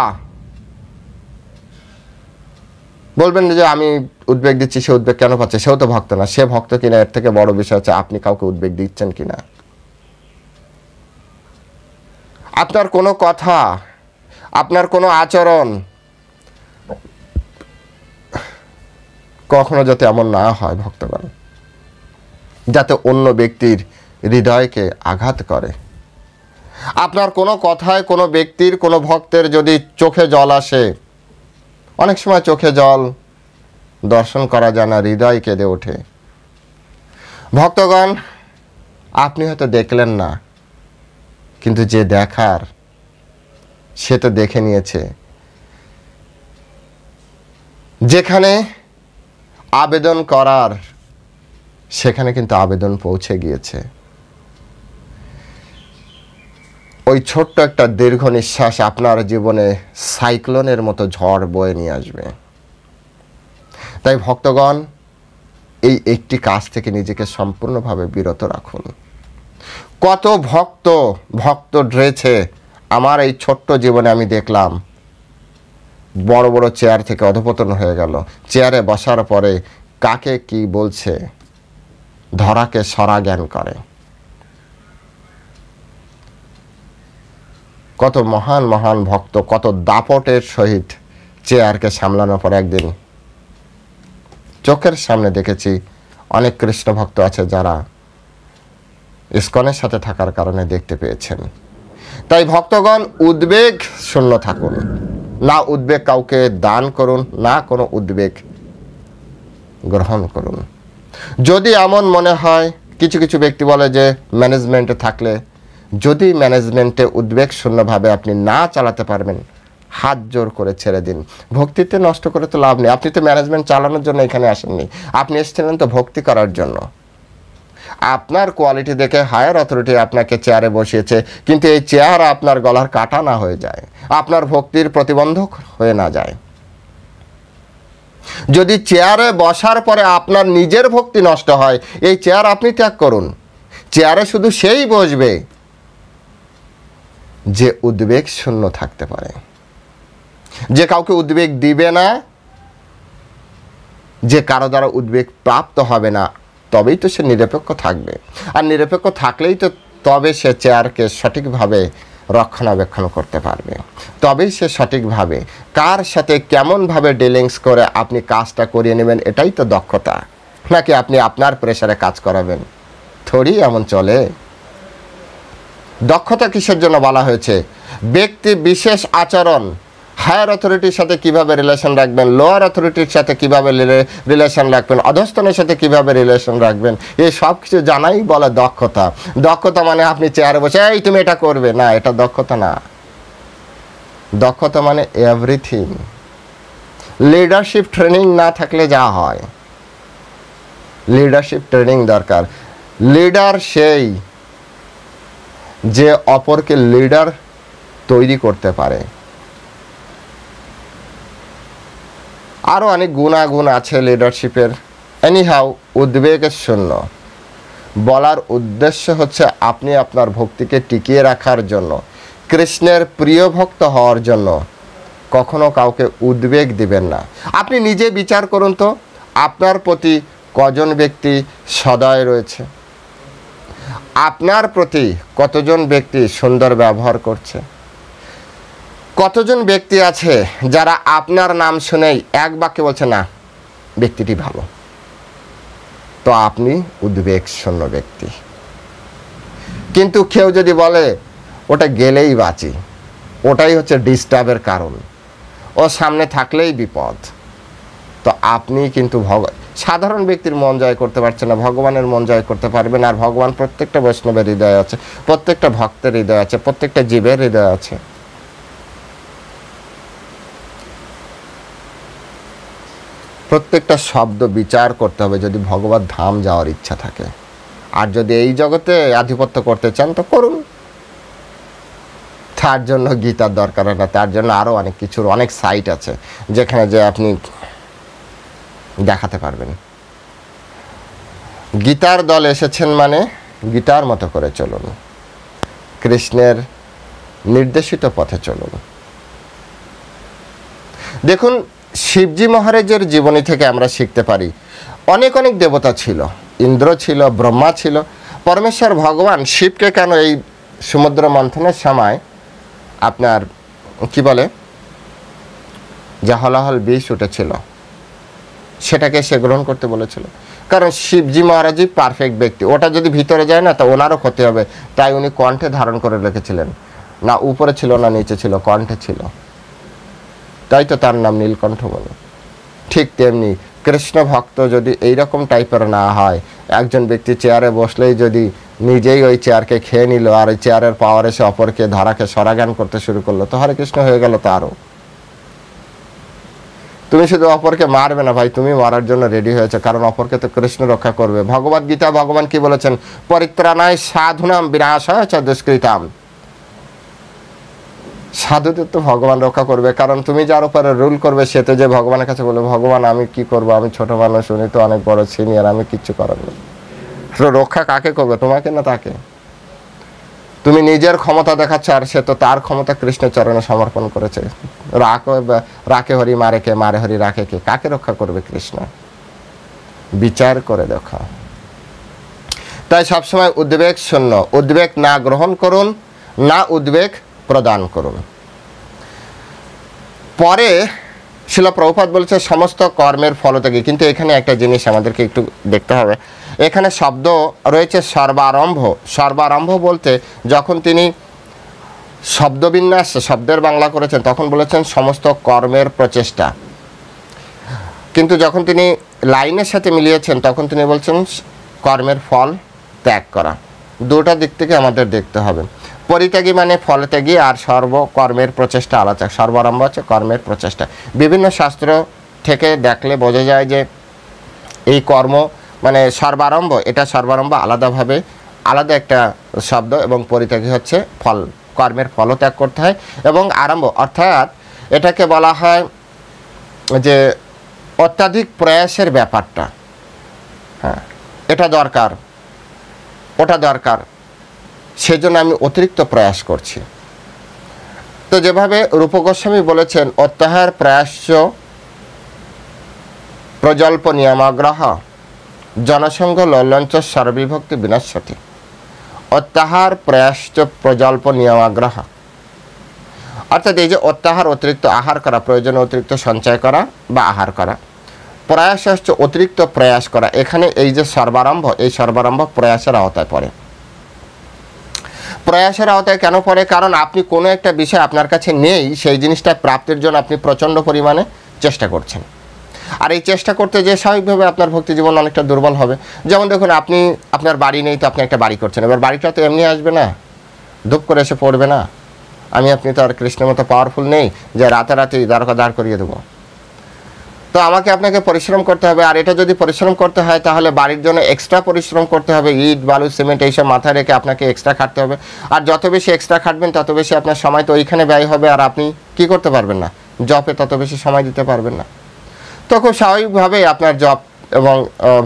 বলবেন যে আমি উদ্বেগ দিচ্ছি, সে উদ্বেগ কেন পাচ্ছে? সেও তো ভক্ত না। সে ভক্ত কিনা এর থেকে বড় বিষয় হচ্ছে আপনি কাউকে উদ্বেগ দিচ্ছেন কিনা। আপনার কোনো কথা, আপনার কোনো আচরণ কখনো যাতে এমন না হয় ভক্তগণ, যাতে অন্য ব্যক্তির হৃদয়কে আঘাত করে। আপনার কোনো কথায় কোনো ব্যক্তির, কোনো ভক্তের যদি চোখে জল আসে, অনেক সময় চোখে জল দর্শন করা যায় না, হৃদয় কেঁদে ওঠে। ভক্তগণ, আপনি হয়তো দেখলেন না, কিন্তু যে দেখার সে তো দেখে নিয়েছে। যেখানে আবেদন করার সেখানে কিন্তু আবেদন পৌঁছে গিয়েছে। ওই ছোট্ট একটা দীর্ঘ নিঃশ্বাস আপনার জীবনে সাইক্লোনের মতো ঝড় বয়ে নিয়ে আসবে। তাই ভক্তগণ, এই একটি কাজ থেকে নিজেকে সম্পূর্ণভাবে বিরত রাখুন। কত ভক্ত রয়েছে আমার এই ছোট্ট জীবনে আমি দেখলাম, বড় বড় চেয়ার থেকে অধপতন হয়ে গেল। চেয়ারে বসার পরে কাকে কি বলছে ধরাকে সরা জ্ঞান করে। কত মহান মহান ভক্ত কত দাপটের সহিত চেয়ারকে সামলানোর পর একদিন চোখের সামনে দেখেছি অনেক কৃষ্ণ ভক্ত আছে যারা ইসকনের সাথে থাকার কারণে দেখতে পেয়েছেন। তাই ভক্তগণ, উদ্বেগ শূন্য থাকুন না। উদ্বেগ কাউকে দান করুন না, কোনো উদ্বেগ গ্রহণ করুন। যদি এমন মনে হয়, কিছু কিছু ব্যক্তি বলে যে ম্যানেজমেন্টে থাকলে, যদি ম্যানেজমেন্টে উদ্বেগ শূন্যভাবে আপনি না চালাতে পারবেন, হাত জোর করে ছেড়ে দিন। ভক্তিতে নষ্ট করে তো লাভ নেই। আপনি তো ম্যানেজমেন্ট চালানোর জন্য এখানে আসেননি, আপনি এসেছিলেন তো ভক্তি করার জন্য। আপনার কোয়ালিটি দেখে হায়ার অথরিটি আপনাকে চেয়ারে বসিয়েছে, কিন্তু এই চেয়ার আপনার গলার কাটা না হয়ে যায়, আপনার ভক্তির প্রতিবন্ধক হয়ে না যায়। যদি চেয়ারে বসার পরে আপনার নিজের ভক্তি নষ্ট হয়, এই চেয়ার আপনি ত্যাগ করুন। চেয়ারে শুধু সেই বসবে যে উদ্বেগ শূন্য থাকতে পারে, যে কাউকে উদ্বেগ দিবে না, যে কারো দ্বারা উদ্বেগ প্রাপ্ত হবে না, তবেই তো সে নিরপেক্ষ থাকবে। আর নিরপেক্ষ থাকলেই তো তবে সে চেয়ারকে সঠিকভাবে রক্ষণাবেক্ষণ করতে পারবে। তবেই সে সঠিকভাবে কার সাথে কেমনভাবে ডিলিংস করে আপনি কাজটা করিয়ে নেবেন, এটাই তো দক্ষতা। নাকি আপনি আপনার প্রেসারে কাজ করাবেন? থোড়ি এমন চলে। দক্ষতা কিসের জন্য বলা হয়েছে? ব্যক্তি বিশেষ আচরণ, হায়ার অথরিটির সাথে কিভাবে রিলেশন রাখবেন, লোয়ার অথরিটির সাথে কিভাবে রিলেশন রাখবেন, অধস্তনের সাথে কিভাবে রিলেশন রাখবেন, এই সব কিছু জানাই বলে দক্ষতা। দক্ষতা মানে আপনি চেয়ারে বসে এই তুমি এটা করবে না, এটা দক্ষতা না। দক্ষতা মানে এভরিথিং। লিডারশিপ ট্রেনিং না থাকলে যা হয়, লিডারশিপ ট্রেনিং দরকার। লিডার সেই যে অপরকে লিডার তৈরি করতে পারে। আরও অনেক গুণাগুণ আছে লিডারশিপের। এনিহাউ, উদ্বেগের শূন্য বলার উদ্দেশ্য হচ্ছে আপনি আপনার ভক্তিকে টিকিয়ে রাখার জন্য, কৃষ্ণের প্রিয় ভক্ত হওয়ার জন্য কখনো কাউকে উদ্বেগ দিবেন না। আপনি নিজে বিচার করুন তো, আপনার প্রতি কজন ব্যক্তি সদয় রয়েছে, আপনার প্রতি কতজন ব্যক্তি সুন্দর ব্যবহার করছে, কতজন ব্যক্তি আছে যারা আপনার নাম শুনেই এক বাক্যে বলছে না ব্যক্তিটি ভালো। তো আপনি উদ্বেগ শূন্য ব্যক্তি। কিন্তু কেউ যদি বলে ওটা গেলেই বাঁচি, ওটাই হচ্ছে ডিস্টার্বের কারণ, ও সামনে থাকলেই বিপদ, তো আপনি কিন্তু সাধারণ ব্যক্তির মন জয় করতে পারছেন না, ভগবানের মন জয় করতে পারবেন। আর ভগবান প্রত্যেকটা বৈষ্ণবের হৃদয় আছে, প্রত্যেকটা ভক্তের হৃদয় আছে, প্রত্যেকটা জীবের হৃদয় আছে। প্রত্যেকটা শব্দ বিচার করতে হবে যদি ভগবত ধাম যাওয়ার ইচ্ছা থাকে। আর যদি এই জগতে আধিপত্য করতে চান তো করুন, তার জন্য গীতার দরকার হয় না, তার জন্য আরও অনেক কিছুর অনেক সাইট আছে যেখানে যে আপনি দেখাতে পারবেন। গীতার দল এসেছেন মানে গীতার মতো করে চলুন, কৃষ্ণের নির্দেশিত পথে চলুন। দেখুন, শিবজি মহারাজের জীবনী থেকে আমরা শিখতে পারি অনেক অনেক দেবতা ছিল, ইন্দ্র ছিল, ব্রহ্মা ছিল। পরমেশ্বর ভগবান শিবকে কেন এই সমুদ্র মন্থনের সময় আপনার কি বলে যে হলাহল বিষ উঠেছিল সেটাকে সে গ্রহণ করতে বলেছিল? কারণ শিবজি মহারাজই পারফেক্ট ব্যক্তি, ওটা যদি ভিতরে যায় না তো ওনারও ক্ষতি হবে, তাই উনি কণ্ঠে ধারণ করে রেখেছিলেন। না উপরে ছিল না নিচে ছিল, কণ্ঠে ছিল, তাই তো তার নাম নীলকণ্ঠমণি। ঠিক তেমনি কৃষ্ণ ভক্ত যদি এইরকম টাইপের না হয়, একজন ব্যক্তি চেয়ারে বসলেই যদি নিজেই ওই চেয়ারকে খেয়ে নিল আর ওই চেয়ারের পাওয়ার এসে অপরকে ধারাকে সরাজ্ঞান করতে শুরু করলো, তো হরে কৃষ্ণ হয়ে গেল। তো আরও তুমি শুধু অপরকে মারবে না ভাই, তুমি মারার জন্য রেডি হয়েছে, কারণ অপরকে তো কৃষ্ণ রক্ষা করবে। ভগবদ গীতা ভগবান কি বলেছেন? পরিত্রাণায় সাধুনাম বিনাশায় চ দুষ্কৃতাম। সাধুদের তো ভগবান রক্ষা করবে, কারণ তুমি যার উপরে রুল করবে সে তো যে ভগবানের কাছে বলবে ভগবান আমি কি করব, আমি ছোট মানুষ, উনি তো অনেক বড় সিনিয়র, আমি কিচ্ছু করার নেই। রক্ষা কাকে করবে, তোমাকে না তাকে? তুমি নিজের ক্ষমতা দেখাচ্ছ আর সে তো তার ক্ষমতা কৃষ্ণের চরণে সমর্পণ করেছে। রাখে হরি মারে কে, মারে হরি রাখে কে, কাকে রক্ষা করবে কৃষ্ণ? বিচার করে দেখো। তাই সবসময় উদ্বেগ শূন্য, উদ্বেগ না গ্রহণ করুন, না উদ্বেগ প্রদান করুন। পরে শিল প্রভুপাদ বলেছে সমস্ত কর্মের ফলত্যাগী। কিন্তু এখানে একটা জিনিস আমাদেরকে একটু দেখতে হবে, এখানে শব্দ রয়েছে সর্বারম্ভ। সর্বারম্ভ বলতে যখন তিনি শব্দবিন্যাস শব্দের বাংলা করেছেন তখন বলেছেন সমস্ত কর্মের প্রচেষ্টা, কিন্তু যখন তিনি লাইনের সাথে মিলিয়েছেন তখন তিনি বলছেন কর্মের ফল ত্যাগ করা। দুটা দিক থেকে আমাদের দেখতে হবে। পরিত্যাগী মানে ফলত্যাগী, আর সর্বকর্মের প্রচেষ্টা আলাদা। সর্বারম্ভ হচ্ছে কর্মের প্রচেষ্টা। বিভিন্ন শাস্ত্র থেকে দেখলে বোঝা যায় যে এই কর্ম মানে সর্বারম্ভ, এটা সর্বারম্ভ আলাদাভাবে আলাদা একটা শব্দ, এবং পরিত্যাগী হচ্ছে ফল, কর্মের ফলও ত্যাগ করতে হয়। এবং আরম্ভ অর্থাৎ এটাকে বলা হয় যে অত্যাধিক প্রয়াসের ব্যাপারটা, হ্যাঁ এটা দরকার ওটা দরকার, সেজন্য আমি অতিরিক্ত প্রয়াস করছি। তো যেভাবে রূপ গোস্বামী বলেছেন অত্যাহার প্রয়াস্য প্রজল্প নিয়মাগ্রহ জনসংঘ ললঞ্চ সর্ববিভক্তি বিনশ্যতি। অত্যাহার প্রয়াস্য প্রজল্প নিয়মাগ্রহ অর্থাৎ এই যে অত্যাহার অতিরিক্ত আহার করা, প্রয়োজনে অতিরিক্ত সঞ্চয় করা বা আহার করা, প্রয়াস হচ্ছে অতিরিক্ত প্রয়াস করা। এখানে এই যে সর্বারম্ভ, এই সর্বারম্ভ প্রয়াসের আওতায় পড়ে। প্রয়াসের আওতায় কেন পড়ে? কারণ আপনি কোনো একটা বিষয় আপনার কাছে নেই, সেই জিনিসটা প্রাপ্তির জন্য আপনি প্রচণ্ড পরিমাণে চেষ্টা করছেন, আর এই চেষ্টা করতে যে স্বাভাবিকভাবে আপনার ভক্তি জীবন অনেকটা দুর্বল হবে। যেমন দেখুন, আপনি আপনার বাড়ি নেই তো আপনি একটা বাড়ি করছেন, এবার বাড়িটা তো এমনি আসবে না, ধূপ করে এসে পড়বে না। আপনি তো আর কৃষ্ণের মতো পাওয়ারফুল নেই যে রাতারাতি দাঁড় করিয়ে দেবো। তো আপনাকে পরিশ্রম করতে হবে, আর এটা যদি পরিশ্রম করতে হয় তাহলে বাড়ির জন্য এক্সট্রা পরিশ্রম করতে হবে, ইট বালু সিমেন্ট এইসব মাথায় রেখে আপনাকে এক্সট্রা খাটতে হবে। আর যত বেশি এক্সট্রা খাটবেন তত বেশি আপনার সময় তো ওইখানে ব্যয় হবে, আর আপনি কি করতে পারবেন না, জপে তত বেশি সময় দিতে পারবেন না। তো খুব স্বাভাবিকভাবেই আপনার জপ এবং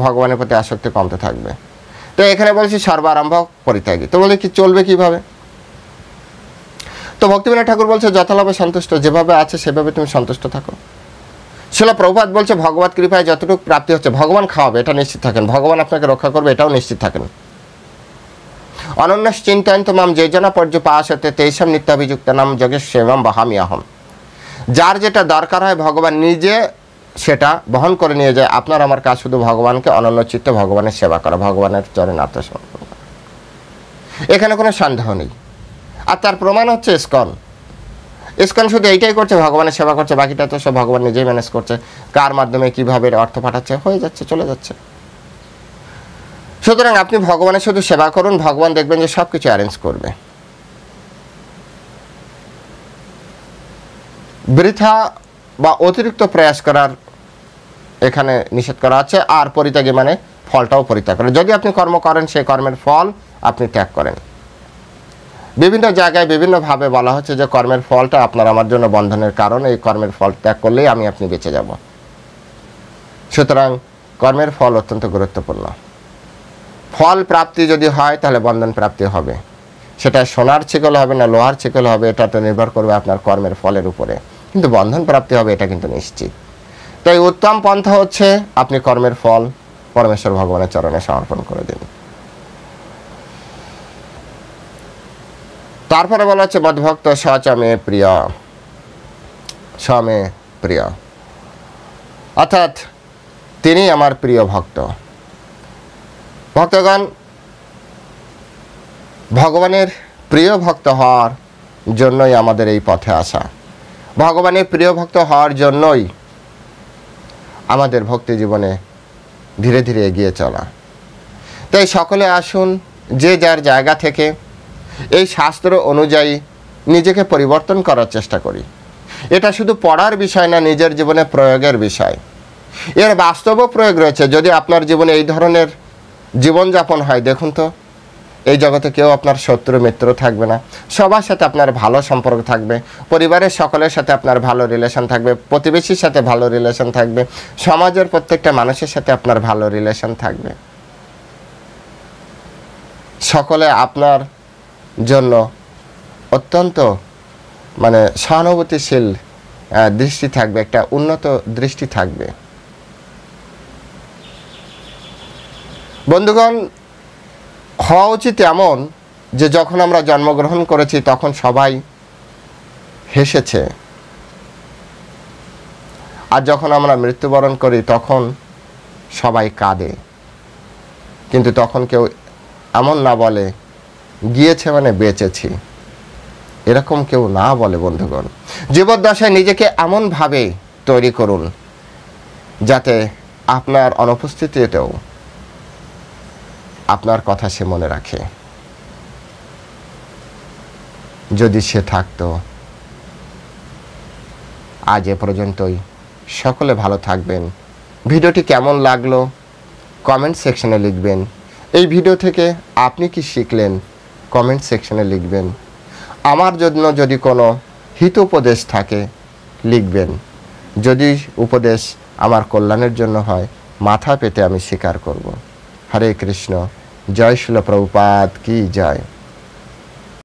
ভগবানের প্রতি আসক্তি কমতে থাকবে। তো এখানে বলছি সর্বারম্ভ পরিত্যাগী। তো বলে কি চলবে কিভাবে? তো ভক্তিবিনোদ ঠাকুর বলছে যথালাভে সন্তুষ্ট, যেভাবে আছে সেভাবে তুমি সন্তুষ্ট থাকো। শিল প্রভুপাদ বলছে ভগবত কৃপায় যতটুকু প্রাপ্তি হচ্ছে ভগবান খাওয়াবে, এটা নিশ্চিত থাকেন। ভগবান আপনাকে রক্ষা করবে, এটাও নিশ্চিত থাকেন। অনন্যাস চিন্তয়ন্ত মাম যে জনা পর্যুপাসতে তেষাম নিত্যাভিযুক্ত নাম যোগেশ্বরম বহামি অহম। যার যেটা দরকার হয় ভগবান নিজে সেটা বহন করে নিয়ে যায়। আপনার আমার কাজ শুধু ভগবানকে অনন্য চিত্তে ভগবানের সেবা করা, ভগবানের চরণে আত্মসমর্পণ করা, এখানে কোনো সন্দেহ নেই। আর তার প্রমাণ হচ্ছে ইসকন। ইসকন শুধু এইটাই করছে, ভগবানের সেবা করছে, বাকিটা তো সব ভগবান নিজেই ম্যানেজ করছে। কার মাধ্যমে কিভাবে অর্থ পাঠাচ্ছে, হয়ে যাচ্ছে, চলে যাচ্ছে। সুতরাং আপনি ভগবানের শুধু সেবা করুন, ভগবান দেখবেন যে সব কিছু অ্যারেঞ্জ করবে। বৃথা বা অতিরিক্ত প্রয়াস করার এখানে নিষেধ করা আছে। আর পরিত্যাগী মানে ফলটাও পরিত্যাগ করেন। যদি আপনি কর্ম করেন সেই কর্মের ফল আপনি ত্যাগ করেন। বিভিন্ন জায়গায় বিভিন্নভাবে বলা হচ্ছে যে কর্মের ফলটা আপনার আমার জন্য বন্ধনের কারণ, এই কর্মের ফল ত্যাগ করলেই আপনি বেঁচে যাব। সুতরাং কর্মের ফল অত্যন্ত গুরুত্বপূর্ণ। ফল প্রাপ্তি যদি হয় তাহলে বন্ধন প্রাপ্তি হবে। সেটা সোনার ছিকল হবে না লোহার ছিকল হবে, এটা তো নির্ভর করবে আপনার কর্মের ফলের উপরে, কিন্তু বন্ধন প্রাপ্তি হবে এটা কিন্তু নিশ্চিত। তাই উত্তম পন্থা হচ্ছে আপনি কর্মের ফল পরমেশ্বর ভগবানের চরণে সমর্পণ করে দিন। তারপরে বলা হচ্ছে মদ্ভক্ত সচমে প্রিয়, সমে প্রিয়, অর্থাৎ তিনি আমার প্রিয় ভক্ত। ভক্তগণ, ভগবানের প্রিয় ভক্ত হওয়ার জন্যই আমাদের এই পথে আসা, ভগবানের প্রিয় ভক্ত হওয়ার জন্যই আমাদের ভক্তি জীবনে ধীরে ধীরে এগিয়ে চলা। তাই সকলে আসুন, যে যার জায়গা থেকে এই শাস্ত্র অনুযায়ী নিজেকে পরিবর্তন করার চেষ্টা করি। এটা শুধু পড়ার বিষয় না, নিজের জীবনে প্রয়োগের বিষয়। এর বাস্তব প্রয়োগ রয়েছে। যদি আপনার জীবনে এই ধরনের জীবনযাপন হয়, দেখুন তো এই জগতে কেউ আপনার শত্রু মিত্র থাকবে না, সবার সাথে আপনার ভালো সম্পর্ক থাকবে, পরিবারের সকলের সাথে আপনার ভালো রিলেশন থাকবে, প্রতিবেশীর সাথে ভালো রিলেশন থাকবে, সমাজের প্রত্যেকটা মানুষের সাথে আপনার ভালো রিলেশন থাকবে। সকলে আপনার জন্য অত্যন্ত সহানুভূতিশীল দৃষ্টি থাকবে, একটা উন্নত দৃষ্টি থাকবে। বন্ধুগণ, হওয়া উচিত এমন যে যখন আমরা জন্মগ্রহণ করেছি তখন সবাই হেসেছে, আর যখন আমরা মৃত্যুবরণ করি তখন সবাই কাঁদে, কিন্তু তখন কেউ এমন না বলে গিয়েছে মানে বেঁচেছি, এরকম কেউ না বলে। বন্ধুগণ, জীবদ্দশায় নিজেকে এমনভাবে তৈরি করুন যাতে আপনার অনুপস্থিতিতেও আপনার কথা সে মনে রাখে। যদি সে থাকতো। আজ এ পর্যন্তই। সকলে ভালো থাকবেন। ভিডিওটি কেমন লাগলো কমেন্ট সেকশনে লিখবেন। এই ভিডিও থেকে আপনি কি শিখলেন কমেন্ট সেকশনে লিখবেন। আমার জন্য যদি কোনো হিত উপদেশ থাকে লিখবেন। যদি উপদেশ আমার কল্যাণের জন্য হয়, মাথা পেতে আমি স্বীকার করব। হরে কৃষ্ণ। জয় শিল প্রভুপাদ কি জয়।